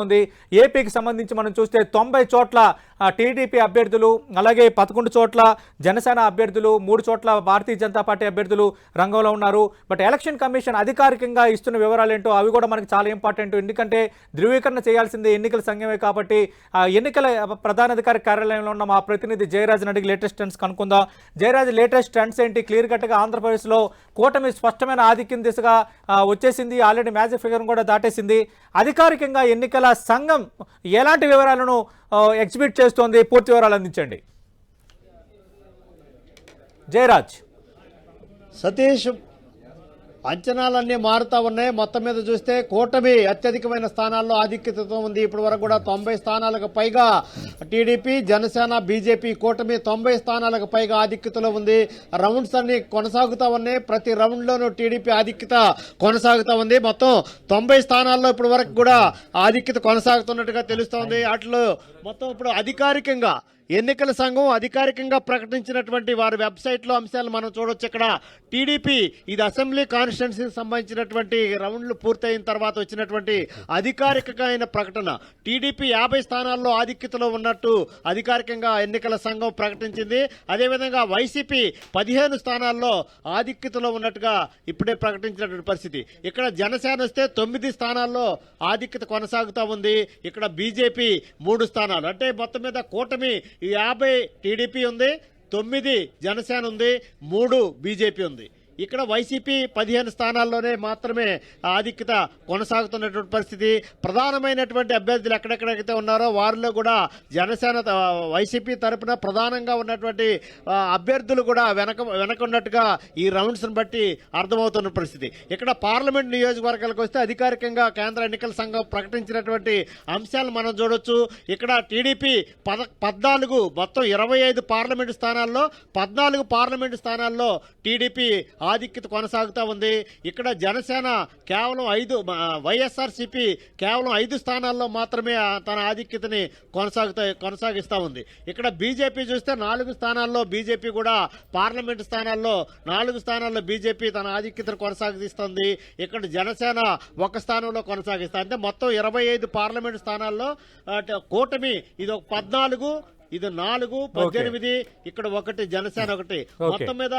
ఉంది. ఏపీకి సంబంధించి మనం చూస్తే 90 చోట్ల టీడీపీ అభ్యర్థులు, అలాగే 11 చోట్ల జనసేన అభ్యర్థులు, 3 చోట్ల భారతీయ జనతా పార్టీ అభ్యర్థులు రంగంలో ఉన్నారు. బట్ ఎలక్షన్ కమిషన్ అధికారికంగా ఇస్తున్న వివరాలు ఏంటో అవి కూడా మనకు చాలా ఇంపార్టెంట్. ఎందుకంటే ధృవీకరణ చేయాల్సింది ఎన్నికల సంఘమే కాబట్టి ఎన్నికల ప్రధానాధికారి కార్యాలయంలో ఉన్న మా ప్రతినిధి జయరాజ్ని అడిగి లేటెస్ట్ ట్రెండ్స్ కనుక్కుందాం. జయరాజ్, లేటెస్ట్ ట్రెండ్స్ ఏంటి? క్లియర్ కట్గా ఆంధ్రప్రదేశ్లో కూటమి స్పష్టమైన ఆధిక్యం దిశగా వచ్చేసింది. ఆల్రెడీ మ్యాజిక్ ఫిగర్ కూడా దాటేసింది. అధికారికంగా ఎన్నికల సంఘం ఎలాంటి వివరాలను ఎగ్జిబిట్ చేస్తోంది? పూర్తి వివరాలు అందించండి జయరాజ్. సతీష్, అంచనాలన్నీ మారుతా ఉన్నాయి. మొత్తం మీద చూస్తే కూటమి అత్యధికమైన స్థానాల్లో ఆధిక్యతతో ఉంది. ఇప్పటి వరకు కూడా 90 స్థానాలకు పైగా టీడీపీ, జనసేన, బీజేపీ కూటమి 90 స్థానాలకు పైగా ఆధిక్యతలో ఉంది. రౌండ్స్ అన్ని కొనసాగుతా ఉన్నాయి. ప్రతి రౌండ్లోనూ టీడీపీ ఆధిక్యత కొనసాగుతా ఉంది. మొత్తం 90 స్థానాల్లో ఇప్పటి వరకు కూడా ఆధిక్యత కొనసాగుతున్నట్టుగా తెలుస్తోంది. వాటిలో మొత్తం ఇప్పుడు అధికారికంగా ఎన్నికల సంఘం అధికారికంగా ప్రకటించినటువంటి వారి వెబ్సైట్లో అంశాలు మనం చూడొచ్చు. ఇక్కడ టీడీపీ ఇది అసెంబ్లీ కాన్స్టిట్యున్సీకి సంబంధించినటువంటి రౌండ్లు పూర్తయిన తర్వాత వచ్చినటువంటి అధికారికమైన ప్రకటన. టీడీపీ 50 స్థానాల్లో ఆధిక్యతలో ఉన్నట్టు అధికారికంగా ఎన్నికల సంఘం ప్రకటించింది. అదేవిధంగా వైసీపీ 15 స్థానాల్లో ఆధిక్యతలో ఉన్నట్టుగా ఇప్పుడే ప్రకటించినటువంటి పరిస్థితి. ఇక్కడ జనసేన వస్తే 9 స్థానాల్లో ఆధిక్యత కొనసాగుతూ ఉంది. ఇక్కడ బీజేపీ 3 స్థానాలు. అంటే మొత్తం మీద కూటమి 50 టీడీపీ ఉంది, 9 జనసేన ఉంది, 3 బీజేపీ ఉంది. ఇక్కడ వైసీపీ 15 స్థానాల్లోనే మాత్రమే ఆధిక్యత కొనసాగుతున్నటువంటి పరిస్థితి. ప్రధానమైనటువంటి అభ్యర్థులు ఎక్కడెక్కడైతే ఉన్నారో వారిలో కూడా జనసేన వైసీపీ తరపున ప్రధానంగా ఉన్నటువంటి అభ్యర్థులు కూడా వెనకున్నట్టుగా ఈ రౌండ్స్ని బట్టి అర్థమవుతున్న పరిస్థితి. ఇక్కడ పార్లమెంట్ నియోజకవర్గాలకు వస్తే అధికారికంగా కేంద్ర ఎన్నికల సంఘం ప్రకటించినటువంటి అంశాలు మనం చూడొచ్చు. ఇక్కడ టీడీపీ 14 మొత్తం 25 పార్లమెంటు స్థానాల్లో 14 పార్లమెంటు స్థానాల్లో టీడీపీ ఆధిక్యత కొనసాగుతూ ఉంది. ఇక్కడ జనసేన కేవలం 5, వైఎస్ఆర్సీపీ కేవలం 5 స్థానాల్లో మాత్రమే తన ఆధిక్యతని కొనసాగిస్తూ ఉంది. ఇక్కడ బీజేపీ చూస్తే 4 స్థానాల్లో బీజేపీ కూడా పార్లమెంటు స్థానాల్లో 4 స్థానాల్లో బీజేపీ తన ఆధిక్యతను కొనసాగిస్తుంది. ఇక్కడ జనసేన 1 స్థానంలో కొనసాగిస్తుంది. అంటే మొత్తం 25 పార్లమెంటు స్థానాల్లో కూటమి ఇది 14, ఇది 4, 18, ఇక్కడ 1, జనసేన 1, మొత్తం మీద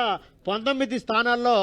19 స్థానాల్లో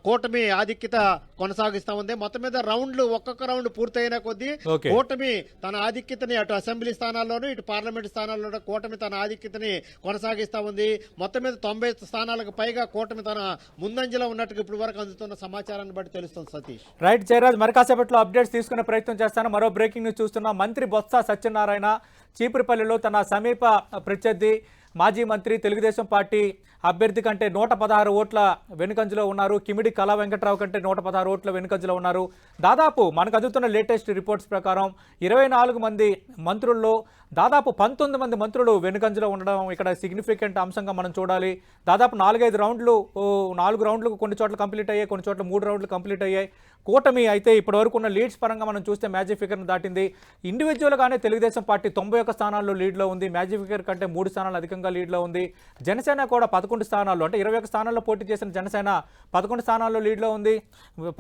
కూటమి ఆధిక్యత కొనసాగిస్తా ఉంది. మొత్తం మీద రౌండ్లు ఒక్కొక్క రౌండ్ పూర్తయిన కొద్దీ కూటమి తన ఆధిక్యతని అటు అసెంబ్లీ స్థానాల్లోనూ ఇటు పార్లమెంట్ స్థానాల్లోనూ కూటమి తన ఆధిక్యతని కొనసాగిస్తా ఉంది. మొత్తం మీద 90 స్థానాలకు పైగా కూటమి తన ముందంజలో ఉన్నట్టుగా ఇప్పుడు వరకు అందుతున్న సమాచారాన్ని బట్టి తెలుస్తుంది. సతీష్, రైట్ జయరాజ్, మరి కాసేపట్లో అప్డేట్స్ తీసుకునే ప్రయత్నం చేస్తాను. మరో బ్రేకింగ్ న్యూస్ చూస్తున్నా. మంత్రి బొత్స సత్యనారాయణ చీపురుపల్లిలో తన సమీప ప్రత్యర్థి మాజీ మంత్రి తెలుగుదేశం పార్టీ అభ్యర్థి కంటే 116 ఓట్ల వెనుకంజలో ఉన్నారు. కిమిడి కళా వెంకట్రావు కంటే 116 ఓట్ల వెనుకంజలో ఉన్నారు. దాదాపు మనకు అందుతున్న లేటెస్ట్ రిపోర్ట్స్ ప్రకారం 24 మంది మంత్రుల్లో దాదాపు 19 మంది మంత్రులు వెనుకంజలో ఉండడం ఇక్కడ సిగ్నిఫికెంట్ అంశంగా మనం చూడాలి. దాదాపు 4-5 రౌండ్లు 4 రౌండ్లకు కొన్ని చోట్ల కంప్లీట్ అయ్యాయి, కొన్ని చోట్ల 3 రౌండ్లు కంప్లీట్ అయ్యాయి. కూటమి అయితే ఇప్పటివరకు ఉన్న లీడ్స్ పరంగా మనం చూస్తే మ్యాజిక్ ఫిగర్ను దాటింది. ఇండివిజువల్గానే తెలుగుదేశం పార్టీ 91 స్థానాల్లో లీడ్లో ఉంది. మ్యాజిక్ ఫిగర్ కంటే 3 స్థానాలు అధికంగా లీడ్లో ఉంది. జనసేన కూడా 11 స్థానాల్లో, అంటే 21 స్థానాల్లో పోటీ చేసిన జనసేన 11 స్థానాల్లో లీడ్లో ఉంది.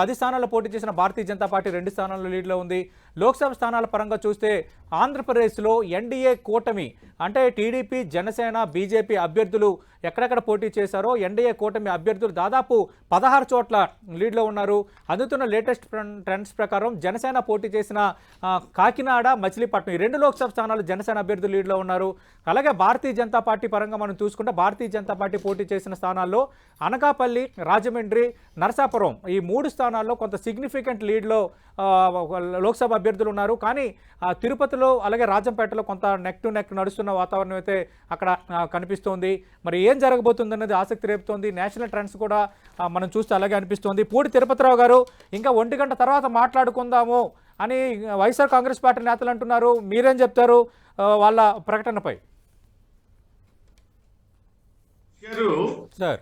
10 స్థానాల్లో పోటీ చేసిన భారతీయ జనతా పార్టీ 2 స్థానాల్లో లీడ్లో ఉంది. లోక్సభ స్థానాల పరంగా చూస్తే ఆంధ్రప్రదేశ్లో ఎన్డీఏ కూటమి అంటే టీడీపీ, జనసేన, బీజేపీ అభ్యర్థులు ఎక్కడెక్కడ పోటీ చేశారో ఎన్డీఏ కూటమి అభ్యర్థులు దాదాపు 16 చోట్ల లీడ్లో ఉన్నారు. అందుతున్న లేటెస్ట్ ట్రెండ్స్ ప్రకారం జనసేన పోటీ చేసిన కాకినాడ, మచిలీపట్నం ఈ 2 లోక్సభ స్థానాలు జనసేన అభ్యర్థులు లీడ్లో ఉన్నారు. అలాగే భారతీయ జనతా పార్టీ పరంగా మనం చూసుకుంటే భారతీయ జనతా పార్టీ పోటీ చేసిన స్థానాల్లో అనకాపల్లి, రాజమండ్రి, నరసాపురం ఈ 3 స్థానాల్లో కొంత సిగ్నిఫికెంట్ లీడ్లో లోక్సభ అభ్యర్థులు ఉన్నారు. కానీ తిరుపతిలో అలాగే రాజంపేటలో కొంత నెక్ టు నెక్ నడుస్తున్న వాతావరణం అయితే అక్కడ కనిపిస్తోంది. మరి ఏం జరగబోతుందన్నది ఆసక్తి రేపుతోంది. నేషనల్ ట్రెండ్స్ కూడా మనం చూస్తే అలాగే అనిపిస్తోంది. పూడి తిరుపతిరావు గారు, ఇంకా 1 గంట తర్వాత మాట్లాడుకుందాము అని వైఎస్ఆర్ కాంగ్రెస్ పార్టీ నేతలు అంటున్నారు. మీరేం చెప్తారు వాళ్ళ ప్రకటనపై? సార్